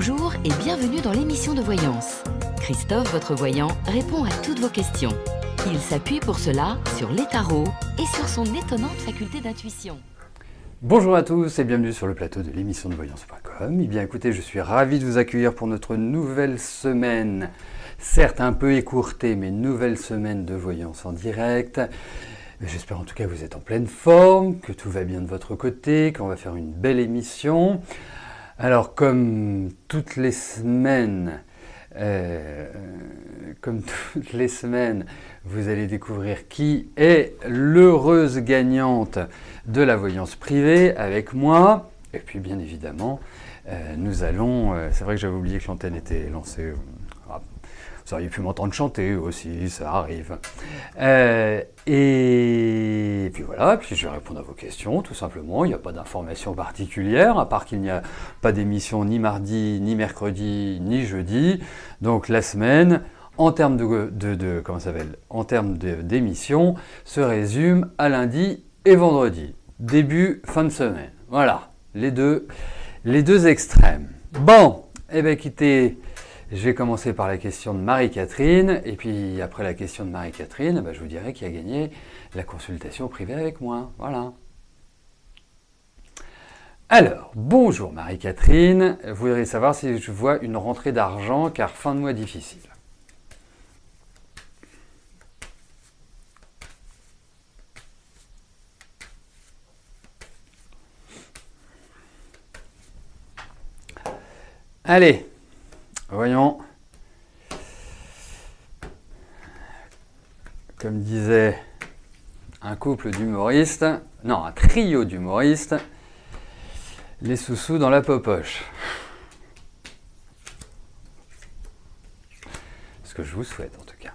Bonjour et bienvenue dans l'émission de voyance. Christophe, votre voyant, répond à toutes vos questions. Il s'appuie pour cela sur les tarots et sur son étonnante faculté d'intuition. Bonjour à tous et bienvenue sur le plateau de l'émission de voyance.com. Eh bien écoutez, je suis ravi de vous accueillir pour notre nouvelle semaine, certes un peu écourtée, mais nouvelle semaine de voyance en direct. J'espère en tout cas que vous êtes en pleine forme, que tout va bien de votre côté, qu'on va faire une belle émission. Alors comme toutes les semaines, vous allez découvrir qui est l'heureuse gagnante de la voyance privée avec moi. Et puis bien évidemment, nous allons... c'est vrai que j'avais oublié que l'antenne était lancée. Vous auriez pu m'entendre chanter aussi, ça arrive. Et puis voilà, puis je vais répondre à vos questions, tout simplement. Il n'y a pas d'information particulière, à part qu'il n'y a pas d'émission ni mardi, ni mercredi, ni jeudi. Donc la semaine, en termes d'émission, se résume à lundi et vendredi. Début, fin de semaine. Voilà, les deux extrêmes. Bon, eh bien écoutez... Je vais commencer par la question de Marie-Catherine, et puis après la question de Marie-Catherine, je vous dirai qui a gagné la consultation privée avec moi. Voilà. Alors, bonjour Marie-Catherine, vous voudriez savoir si je vois une rentrée d'argent car fin de mois difficile. Allez. Voyons, comme disait un couple d'humoristes, non, un trio d'humoristes, les sous-sous dans la popoche. Ce que je vous souhaite en tout cas.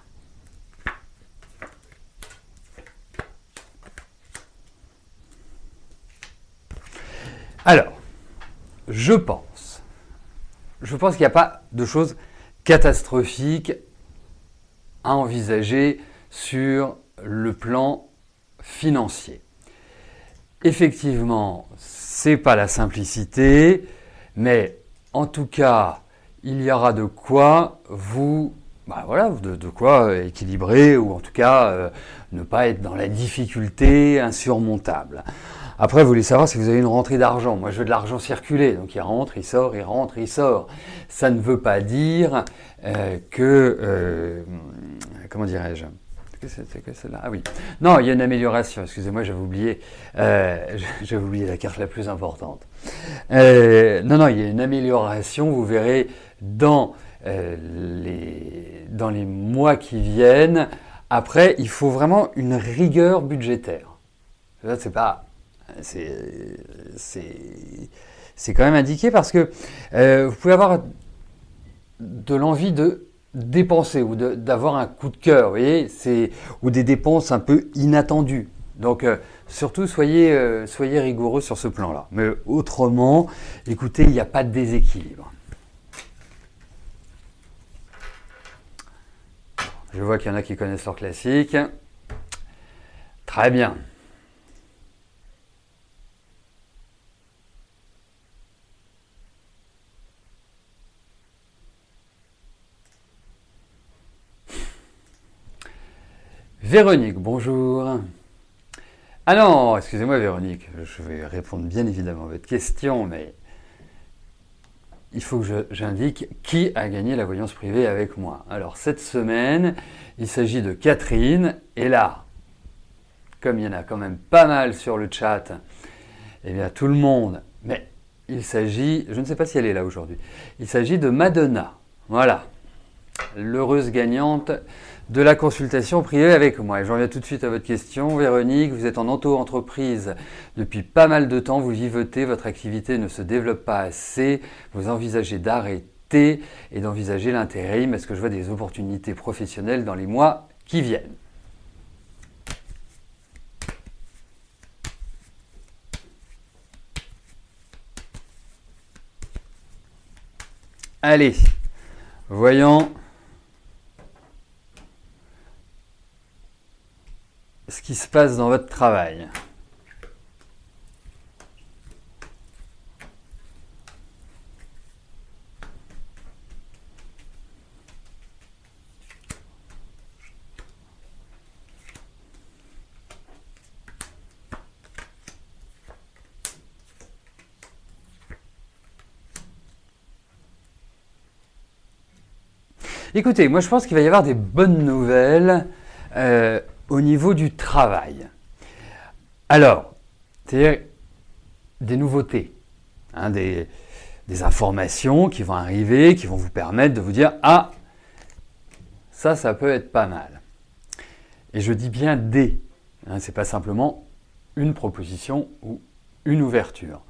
Alors, je pense qu'il n'y a pas de choses catastrophiques à envisager sur le plan financier. Effectivement, c'est pas la simplicité, mais en tout cas, il y aura de quoi de quoi équilibrer ou en tout cas ne pas être dans la difficulté insurmontable. Après, vous voulez savoir si vous avez une rentrée d'argent. Moi, je veux de l'argent circuler. Donc, il rentre, il sort, il rentre, il sort. Ça ne veut pas dire comment dirais-je? C'est que celle-là? Ah oui. Non, il y a une amélioration. Excusez-moi, j'avais oublié la carte la plus importante. Non, il y a une amélioration. Vous verrez dans les mois qui viennent. Après, il faut vraiment une rigueur budgétaire. Ça, c'est quand même indiqué parce que vous pouvez avoir de l'envie de dépenser ou d'avoir un coup de cœur, vous voyez, ou des dépenses un peu inattendues. Donc surtout soyez rigoureux sur ce plan-là. Mais autrement, écoutez, il n'y a pas de déséquilibre. Je vois qu'il y en a qui connaissent leur classique. Très bien. Véronique, bonjour. Ah non, excusez-moi Véronique, je vais répondre bien évidemment à votre question, mais il faut que j'indique qui a gagné la voyance privée avec moi. Alors cette semaine, il s'agit de Catherine, et là, comme il y en a quand même pas mal sur le chat, eh bien tout le monde, mais il s'agit, je ne sais pas si elle est là aujourd'hui, il s'agit de Madonna, voilà, l'heureuse gagnante de la consultation privée avec moi. Et je reviens tout de suite à votre question. Véronique, vous êtes en auto-entreprise depuis pas mal de temps, vous vivotez, votre activité ne se développe pas assez, vous envisagez d'arrêter et d'envisager l'intérim. Est-ce que je vois des opportunités professionnelles dans les mois qui viennent? Allez, voyons ce qui se passe dans votre travail. Écoutez, moi je pense qu'il va y avoir des bonnes nouvelles au niveau du travail. Alors, c'est-à-dire des nouveautés, hein, des informations qui vont arriver, qui vont vous permettre de vous dire « Ah, ça peut être pas mal ». Et je dis bien « des hein, », c'est pas simplement une proposition ou une ouverture.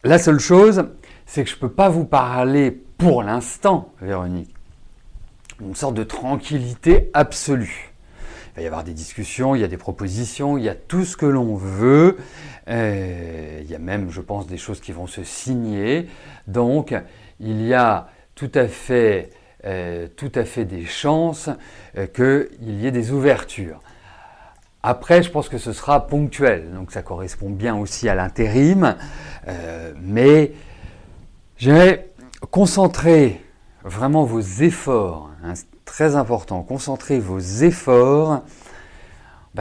La seule chose, c'est que je ne peux pas vous parler pour l'instant, Véronique, une sorte de tranquillité absolue. Il va y avoir des discussions, il y a des propositions, il y a tout ce que l'on veut. Il y a même, je pense, des choses qui vont se signer. Donc, il y a tout à fait des chances qu'il y ait des ouvertures. Après, je pense que ce sera ponctuel, donc ça correspond bien aussi à l'intérim, mais j'aimerais concentrer vraiment vos efforts, hein, c'est très important, concentrer vos efforts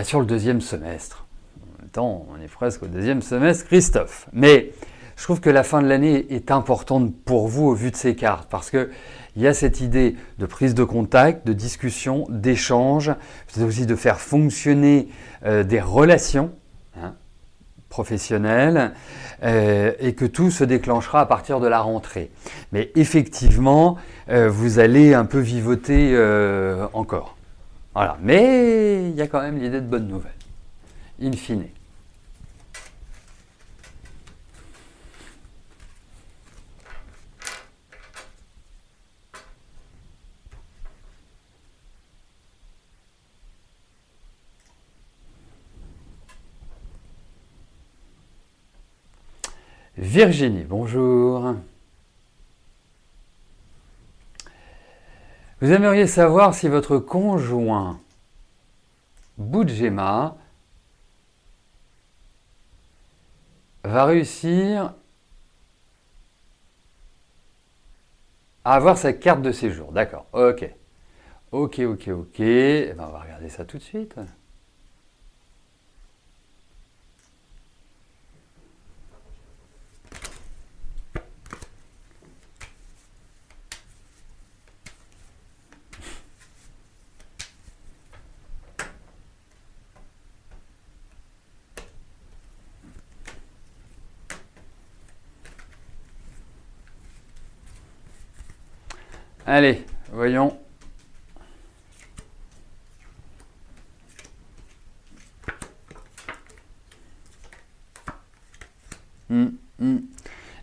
sur le deuxième semestre. En même temps, on est presque au deuxième semestre, Christophe. Mais je trouve que la fin de l'année est importante pour vous au vu de ces cartes, parce que il y a cette idée de prise de contact, de discussion, d'échange, c'est aussi de faire fonctionner des relations professionnelles et que tout se déclenchera à partir de la rentrée. Mais effectivement, vous allez un peu vivoter encore. Voilà. Mais il y a quand même l'idée de bonne nouvelle, in fine. Virginie, bonjour. Vous aimeriez savoir si votre conjoint Boudjema va réussir à avoir sa carte de séjour. D'accord, ok. Ok. Eh ben, on va regarder ça tout de suite. Allez, voyons.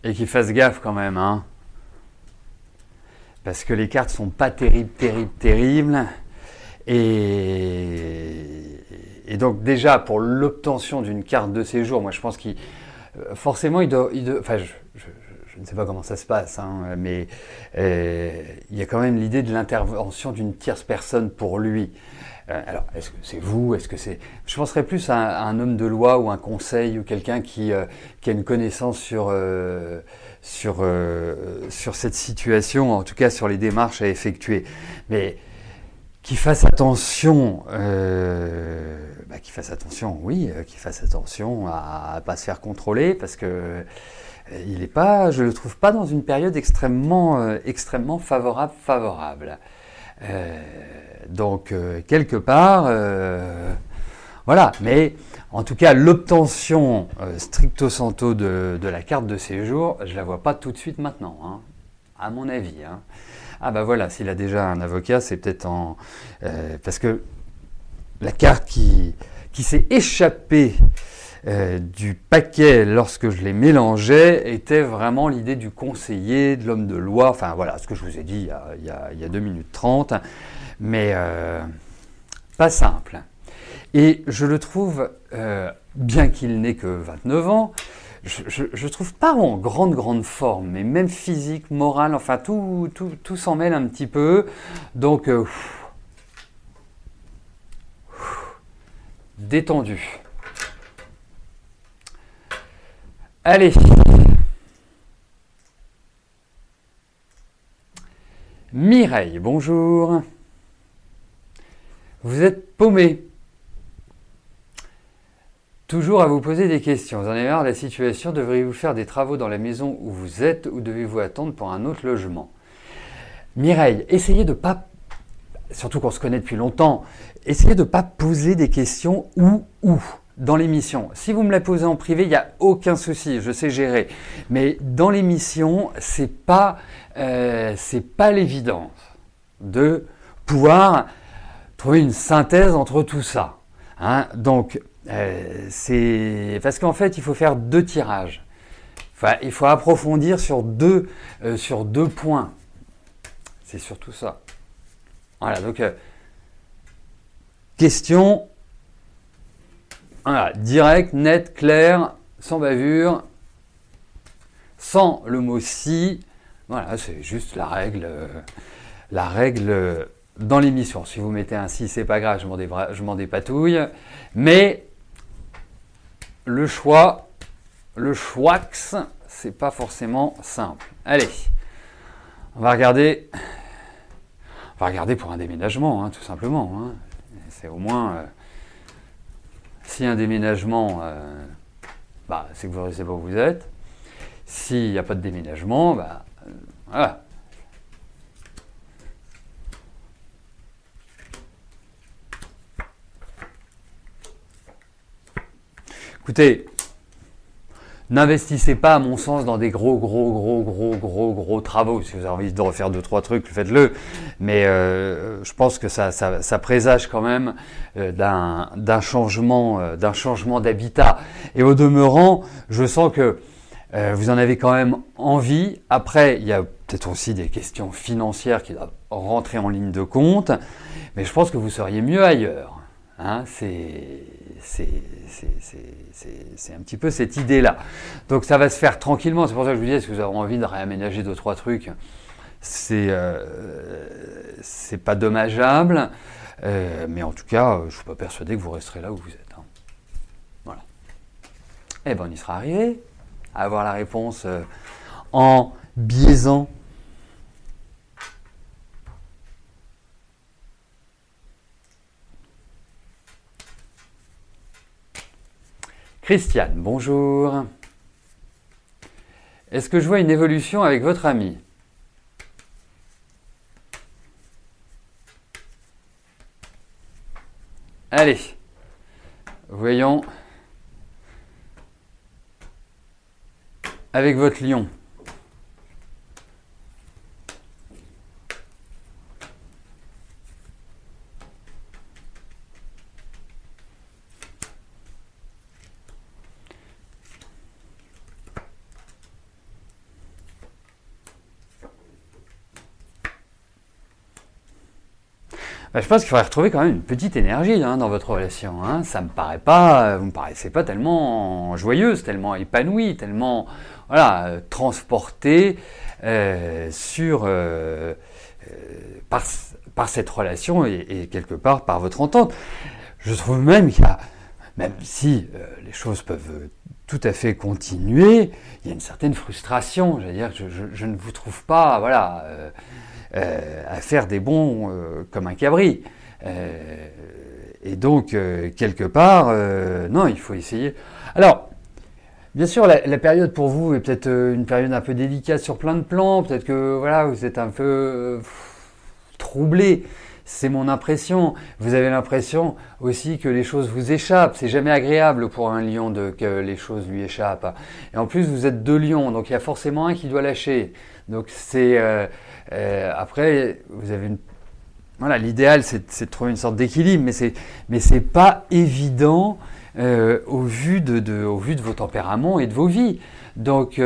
Et qu'il fasse gaffe quand même, hein. Parce que les cartes sont pas terribles. Et donc déjà, pour l'obtention d'une carte de séjour, moi je pense qu'il forcément, il doit enfin, je ne sais pas comment ça se passe, hein, mais il y a quand même l'idée de l'intervention d'une tierce personne pour lui. Alors, est-ce que c'est vous? Est-ce que c'est... Je penserais plus à un homme de loi ou un conseil ou quelqu'un qui a une connaissance sur cette situation, en tout cas sur les démarches à effectuer. Mais qu'il fasse attention, qu'il fasse attention à ne pas se faire contrôler, parce que il est pas, je le trouve pas dans une période extrêmement favorable. Donc quelque part, voilà. Mais en tout cas, l'obtention stricto sensu de la carte de séjour, je la vois pas tout de suite maintenant, hein, à mon avis. Hein. Ah bah voilà, s'il a déjà un avocat, c'est peut-être parce que la carte qui s'est échappée du paquet lorsque je les mélangeais était vraiment l'idée du conseiller, de l'homme de loi, enfin voilà, ce que je vous ai dit il y a 2 minutes 30, mais pas simple. Et je le trouve, bien qu'il n'ait que 29 ans, je trouve pas en grande forme, mais même physique, morale, enfin tout s'en mêle un petit peu, donc détendu. Allez. Mireille, bonjour. Vous êtes paumé. Toujours à vous poser des questions. Vous en avez marre de la situation. Devriez-vous faire des travaux dans la maison où vous êtes ou devez-vous attendre pour un autre logement? Mireille, essayez de pas, surtout qu'on se connaît depuis longtemps, essayez de ne pas poser des questions où dans l'émission. Si vous me la posez en privé, il n'y a aucun souci, je sais gérer. Mais dans l'émission, c'est pas l'évidence de pouvoir trouver une synthèse entre tout ça. Hein. Donc, c'est parce qu'en fait, il faut faire 2 tirages. Enfin, il faut approfondir sur deux points. C'est surtout ça. Voilà, donc question voilà, direct, net, clair, sans bavure, sans le mot si. Voilà, c'est juste la règle dans l'émission. Si vous mettez un si, c'est pas grave, je m'en dépatouille. Mais le choix, c'est pas forcément simple. Allez, on va regarder pour un déménagement, hein, tout simplement. Hein. C'est au moins, si un déménagement, c'est que vous restez pas où vous êtes. S'il n'y a pas de déménagement, voilà. Écoutez, n'investissez pas, à mon sens, dans des gros travaux. Si vous avez envie de refaire 2-3 trucs, faites-le. Mais je pense que ça présage quand même d'un changement d'habitat. Et au demeurant, je sens que vous en avez quand même envie. Après, il y a peut-être aussi des questions financières qui doivent rentrer en ligne de compte. Mais je pense que vous seriez mieux ailleurs. Hein, c'est un petit peu cette idée-là. Donc ça va se faire tranquillement. C'est pour ça que je vous dis, est-ce que vous avez envie de réaménager 2-3 trucs? C'est pas dommageable. Mais en tout cas, je ne suis pas persuadé que vous resterez là où vous êtes. Hein. Voilà. Et on y sera arrivé à avoir la réponse en biaisant. Christiane, bonjour. Est-ce que je vois une évolution avec votre ami? Allez, voyons avec votre lion. Je pense qu'il faudrait retrouver quand même une petite énergie dans votre relation. Hein. Ça me paraît pas, vous me paraissez pas tellement joyeuse, tellement épanouie, tellement transportée par cette relation et quelque part par votre entente. Je trouve même qu'il y a, même si les choses peuvent tout à fait continuer, il y a une certaine frustration. Je ne vous trouve pas, à faire des bonds comme un cabri. Et donc, quelque part, non, il faut essayer. Alors, bien sûr, la période pour vous est peut-être une période un peu délicate sur plein de plans. Peut-être que vous êtes un peu troublé. C'est mon impression. Vous avez l'impression aussi que les choses vous échappent. C'est jamais agréable pour un lion que les choses lui échappent. Et en plus, vous êtes 2 lions, donc il y a forcément un qui doit lâcher. Donc c'est après, vous avez l'idéal, c'est de trouver une sorte d'équilibre, mais c'est pas évident au vu de vos tempéraments et de vos vies. Donc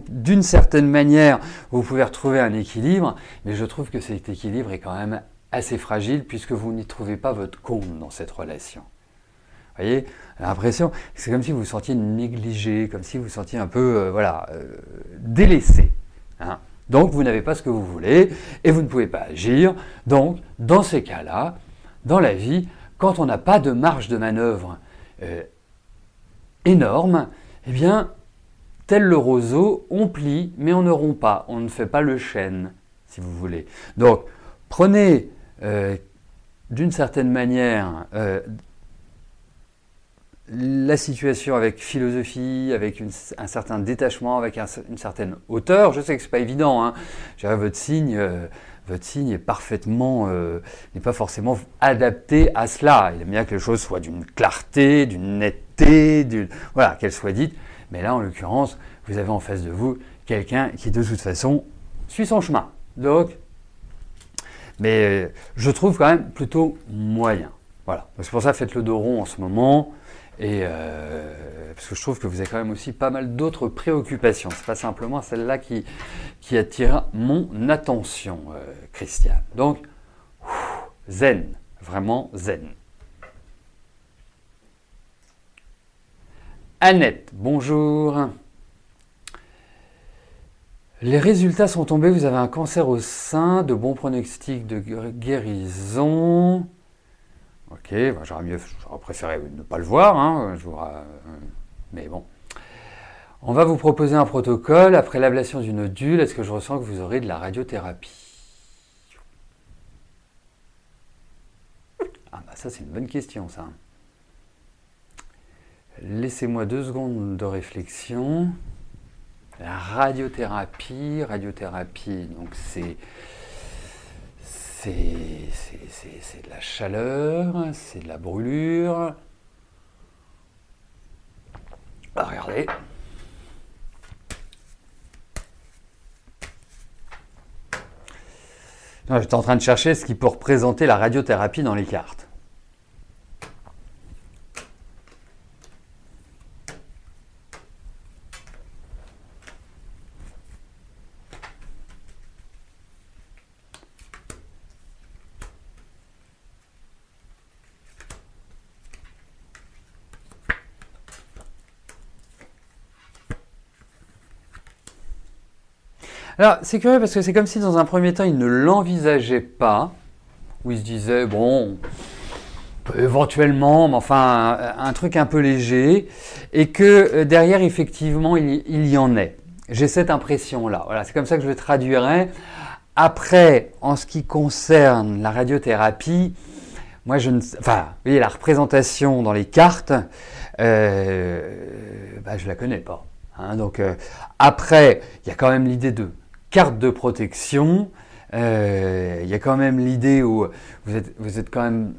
d'une certaine manière, vous pouvez retrouver un équilibre, mais je trouve que cet équilibre est quand même assez fragile puisque vous n'y trouvez pas votre compte dans cette relation. Vous voyez, l'impression, c'est comme si vous vous sentiez négligé, comme si vous vous sentiez un peu, délaissé. Hein. Donc, vous n'avez pas ce que vous voulez et vous ne pouvez pas agir. Donc, dans ces cas-là, dans la vie, quand on n'a pas de marge de manœuvre énorme, eh bien, tel le roseau, on plie, mais on ne rompt pas. On ne fait pas le chêne, si vous voulez. Donc, prenez d'une certaine manière la situation avec philosophie, avec un certain détachement, avec une certaine hauteur. Je sais que c'est pas évident, hein. Je dirais, votre signe est parfaitement, n'est pas forcément adapté à cela. Il aime bien que les choses soient d'une clarté, d'une netteté, voilà, qu'elles soient dites. Mais là, en l'occurrence, vous avez en face de vous quelqu'un qui, de toute façon, suit son chemin. Donc, mais je trouve quand même plutôt moyen. Voilà. C'est pour ça, faites le dos rond en ce moment. Et parce que je trouve que vous avez quand même aussi pas mal d'autres préoccupations. C'est pas simplement celle-là qui attire mon attention, Christiane. Donc, zen, vraiment zen. Annette, bonjour. Les résultats sont tombés, vous avez un cancer au sein, de bons pronostics de guérison. Ok, bah j'aurais préféré ne pas le voir, hein, mais bon. On va vous proposer un protocole. Après l'ablation du nodule, est-ce que je ressens que vous aurez de la radiothérapie? Ah bah ça c'est une bonne question ça. Laissez-moi 2 secondes de réflexion. La radiothérapie, donc c'est de la chaleur, c'est de la brûlure. Ah, regardez. J'étais en train de chercher ce qui peut représenter la radiothérapie dans les cartes. Alors, c'est curieux parce que c'est comme si dans un premier temps, il ne l'envisageait pas, où il se disait, bon, éventuellement, mais enfin, un truc un peu léger, et que derrière, effectivement, il y en est. J'ai cette impression-là. Voilà, c'est comme ça que je le traduirais. Après, en ce qui concerne la radiothérapie, moi, enfin, vous voyez, la représentation dans les cartes, je la connais pas. Hein, donc, après, il y a quand même l'idée de carte de protection. Il y a quand même l'idée où vous êtes quand même,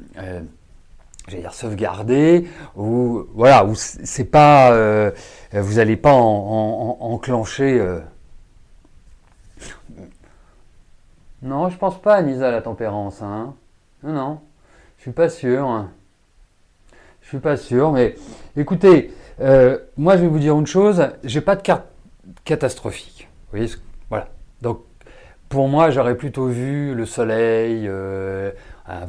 j'allais dire sauvegardé, où voilà, où c'est pas, vous n'allez pas enclencher. Non, je pense pas, Anisa, la tempérance. Hein. Non, je suis pas sûr. Je suis pas sûr, mais écoutez, moi je vais vous dire une chose, j'ai pas de carte catastrophique. Vous voyez, voilà. Donc pour moi, j'aurais plutôt vu le soleil,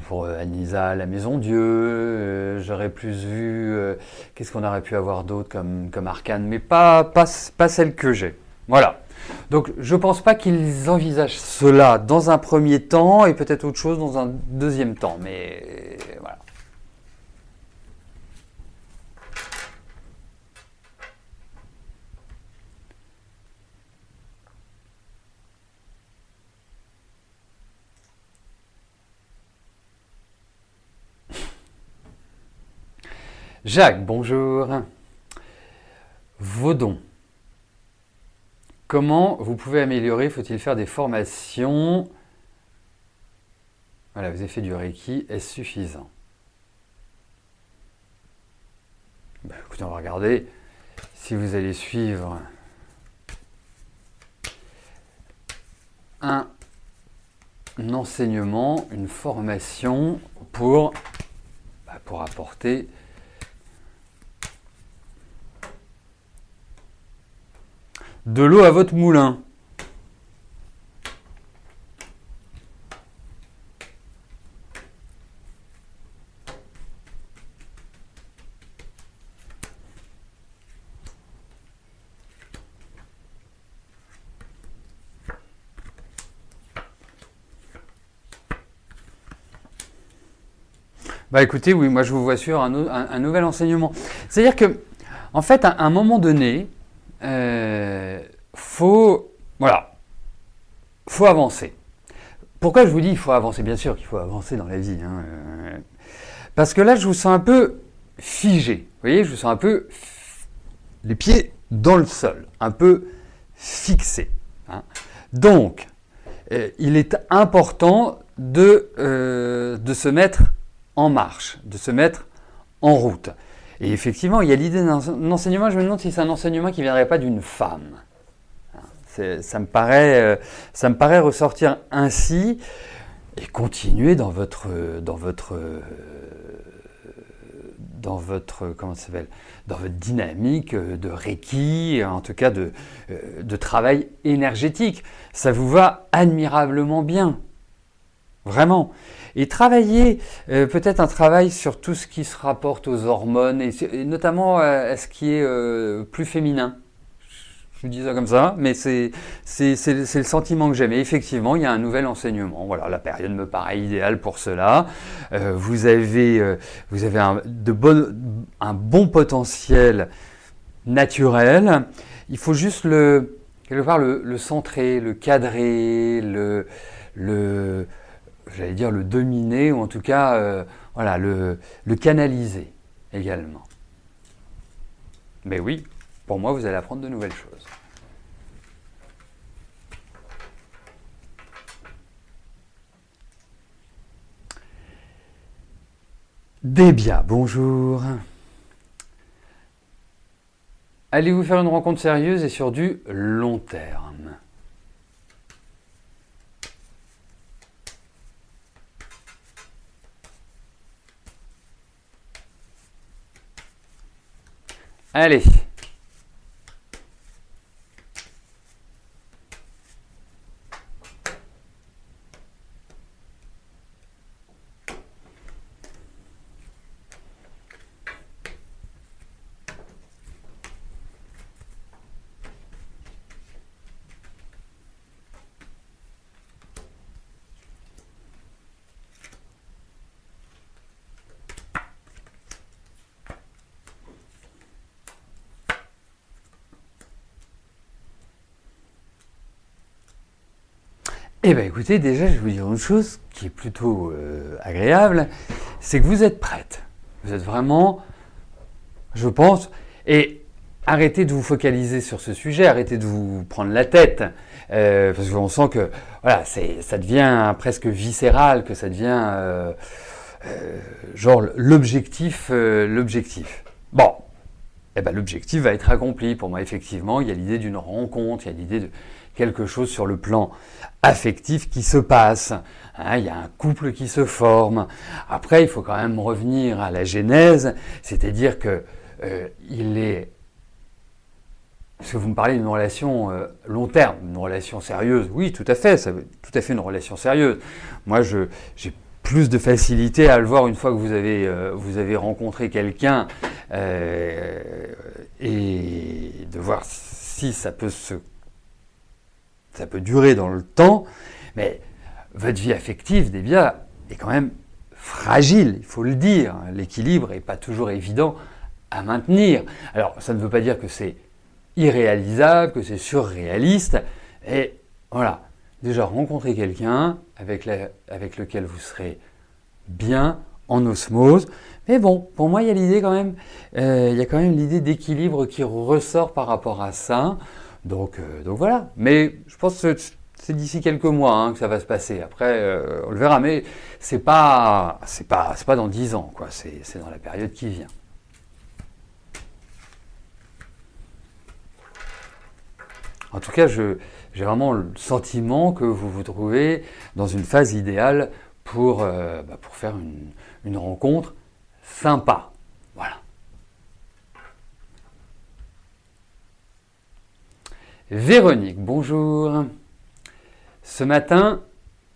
pour Anisa, la maison Dieu, j'aurais plus vu, qu'est-ce qu'on aurait pu avoir d'autre comme arcane, mais pas celle que j'ai. Voilà. Donc je pense pas qu'ils envisagent cela dans un premier temps et peut-être autre chose dans un deuxième temps, mais voilà. Jacques, bonjour. Vos dons. Comment vous pouvez améliorer? Faut-il faire des formations? Voilà, vous avez fait du Reiki. Est-ce suffisant? Écoutez, on va regarder si vous allez suivre un enseignement, une formation pour apporter de l'eau à votre moulin. Écoutez, oui, moi je vous vois sur un nouvel enseignement. C'est-à-dire que, en fait, à un moment donné, faut avancer. Pourquoi je vous dis il faut avancer? Bien sûr qu'il faut avancer dans la vie. Hein, parce que là, je vous sens un peu figé. Vous voyez, je sens un peu les pieds dans le sol, un peu fixé. Hein. Donc, il est important de se mettre en marche, de se mettre en route. Et effectivement, il y a l'idée d'un enseignement, je me demande si c'est un enseignement qui ne viendrait pas d'une femme. Ça me paraît ressortir ainsi et continuer dans votre comment ça s'appelle, dans votre dynamique de Reiki, en tout cas de travail énergétique. Ça vous va admirablement bien, vraiment. Et travailler, peut-être un travail sur tout ce qui se rapporte aux hormones, et notamment à ce qui est plus féminin. Je vous dis ça comme ça, mais c'est le sentiment que j'ai. Mais effectivement, il y a un nouvel enseignement. Voilà, la période me paraît idéale pour cela. Vous avez un bon potentiel naturel. Il faut juste quelque part le centrer, le cadrer, j'allais dire le dominer, ou en tout cas, voilà, le canaliser également. Mais oui, pour moi, vous allez apprendre de nouvelles choses. Débia, bonjour. Allez-vous faire une rencontre sérieuse et sur du long terme? Allez. Eh bien écoutez, déjà je vais vous dire une chose qui est plutôt agréable, c'est que vous êtes prête. Vous êtes vraiment, je pense, et arrêtez de vous focaliser sur ce sujet, arrêtez de vous prendre la tête, parce qu'on sent que voilà, ça devient presque viscéral, que ça devient genre l'objectif. Bon, eh ben, l'objectif va être accompli. Pour moi, effectivement, il y a l'idée d'une rencontre, il y a l'idée de quelque chose sur le plan affectif qui se passe. Hein, il y a un couple qui se forme. Après, il faut quand même revenir à la genèse, c'est-à-dire que il est... Parce que vous me parlez d'une relation long terme, une relation sérieuse. Oui, tout à fait, ça veut tout à fait une relation sérieuse. Moi, j'ai plus de facilité à le voir une fois que vous avez rencontré quelqu'un et de voir si ça peut durer dans le temps, mais votre vie affective, Débia, est quand même fragile, il faut le dire. L'équilibre n'est pas toujours évident à maintenir. Alors, ça ne veut pas dire que c'est irréalisable, que c'est surréaliste, et voilà, déjà rencontrer quelqu'un avec lequel vous serez bien, en osmose. Mais bon, pour moi, il y a l'idée quand même, l'idée d'équilibre qui ressort par rapport à ça. Donc voilà. Mais je pense que c'est d'ici quelques mois que ça va se passer. Après, on le verra. Mais c'est pas dans 10 ans, quoi. C'est dans la période qui vient. En tout cas, j'ai vraiment le sentiment que vous vous trouvez dans une phase idéale pour faire une rencontre sympa. Voilà. Véronique, bonjour. Ce matin,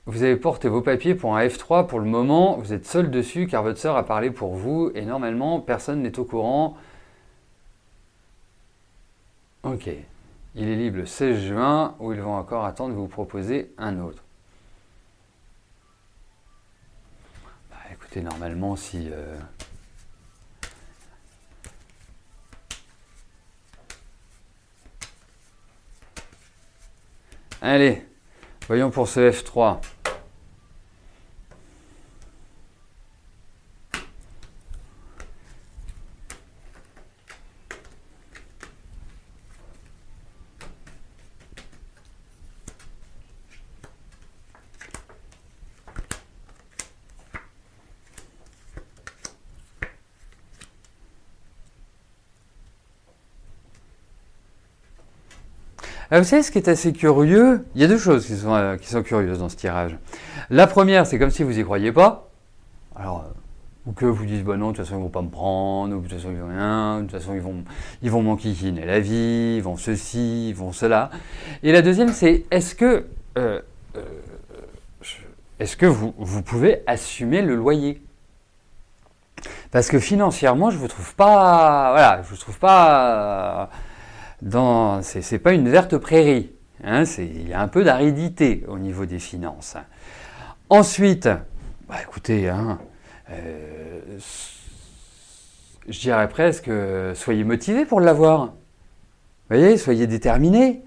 vous avez porté vos papiers pour un F3. Pour le moment, vous êtes seul dessus car votre sœur a parlé pour vous et normalement, personne n'est au courant. Ok. Il est libre le 16 juin ou ils vont encore attendre de vous proposer un autre. Bah, écoutez, normalement, si... Allez, voyons pour ce F3. Alors, vous savez, ce qui est assez curieux, il y a deux choses qui sont curieuses dans ce tirage. La première, c'est comme si vous y croyez pas. Alors, ou que vous dites, bah non, de toute façon, ils vont pas me prendre, ou de toute façon, ils vont rien, de toute façon, ils vont m'enquiquiner la vie, ils vont ceci, ils vont cela. Et la deuxième, c'est euh, est-ce que vous pouvez assumer le loyer? Parce que financièrement, je vous trouve pas, voilà, je vous trouve pas c'est pas une verte prairie. Hein, il y a un peu d'aridité au niveau des finances. Ensuite, bah écoutez, hein, je dirais presque, soyez motivés pour l'avoir. Vous voyez, soyez déterminés.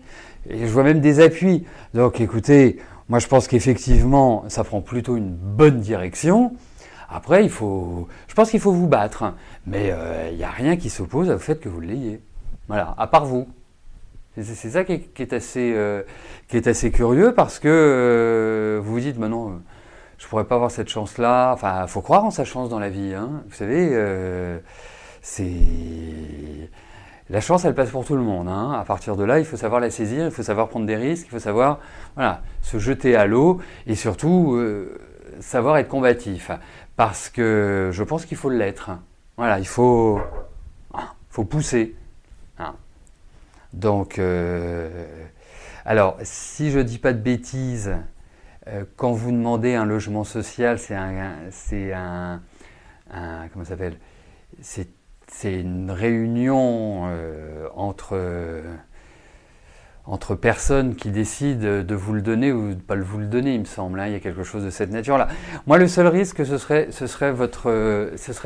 Et je vois même des appuis. Donc écoutez, moi je pense qu'effectivement, ça prend plutôt une bonne direction. Après, je pense qu'il faut vous battre. Mais il n'y a rien qui s'oppose au fait que vous l'ayez. Voilà, à part vous. C'est ça qui est assez curieux parce que vous vous dites, maintenant, je pourrais pas avoir cette chance-là. Enfin, il faut croire en sa chance dans la vie. Hein. Vous savez, c'est la chance, elle passe pour tout le monde. Hein. À partir de là, il faut savoir la saisir, il faut savoir prendre des risques, il faut savoir, voilà, se jeter à l'eau et surtout savoir être combatif. Parce que je pense qu'il faut l'être. Voilà, faut pousser. Hein. Donc, alors, si je dis pas de bêtises, quand vous demandez un logement social, comment ça s'appelle? C'est une réunion entre personnes qui décident de vous le donner ou de pas vous le donner, il me semble. Hein. Il y a quelque chose de cette nature-là. Moi, le seul risque, ce serait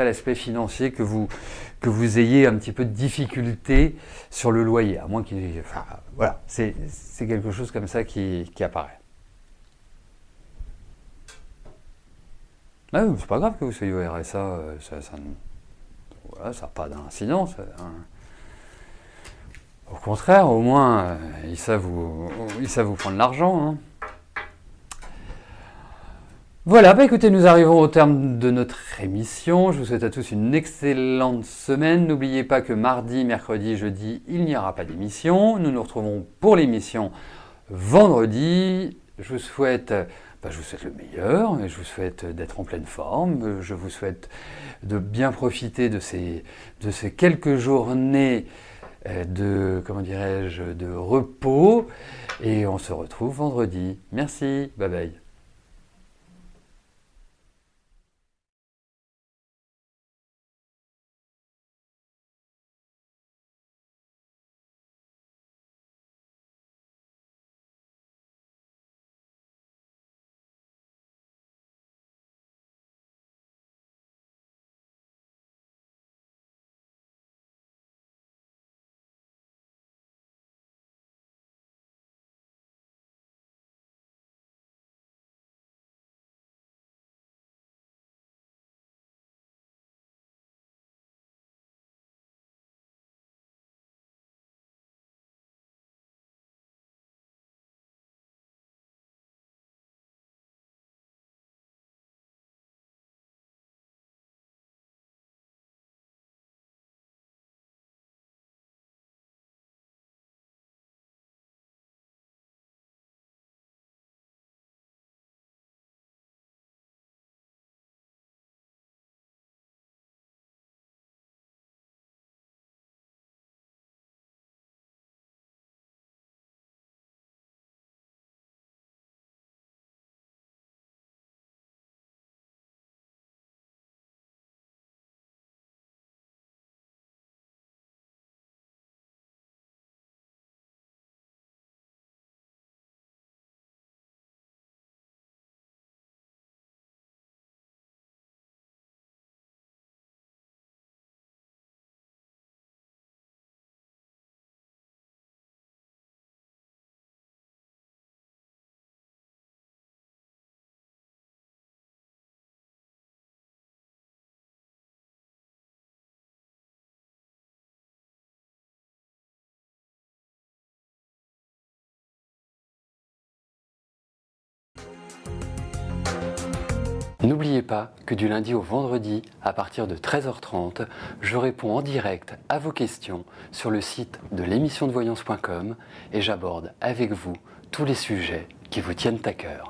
l'aspect financier que vous ayez un petit peu de difficulté sur le loyer, à moins enfin, voilà, c'est quelque chose comme ça qui apparaît. Ah, c'est pas grave que vous soyez au RSA, voilà, ça n'a pas d'incidence. Hein. Au contraire, au moins, ils savent vous prendre l'argent. Hein. Voilà, bah écoutez, nous arrivons au terme de notre émission. Je vous souhaite à tous une excellente semaine. N'oubliez pas que mardi, mercredi, jeudi, il n'y aura pas d'émission. Nous nous retrouvons pour l'émission vendredi. Je vous souhaite le meilleur, je vous souhaite d'être en pleine forme, je vous souhaite de bien profiter de ces quelques journées comment dirais-je, de repos, et on se retrouve vendredi. Merci, bye bye. N'oubliez pas que du lundi au vendredi, à partir de 13h30, je réponds en direct à vos questions sur le site de l'émissiondevoyance.com et j'aborde avec vous tous les sujets qui vous tiennent à cœur.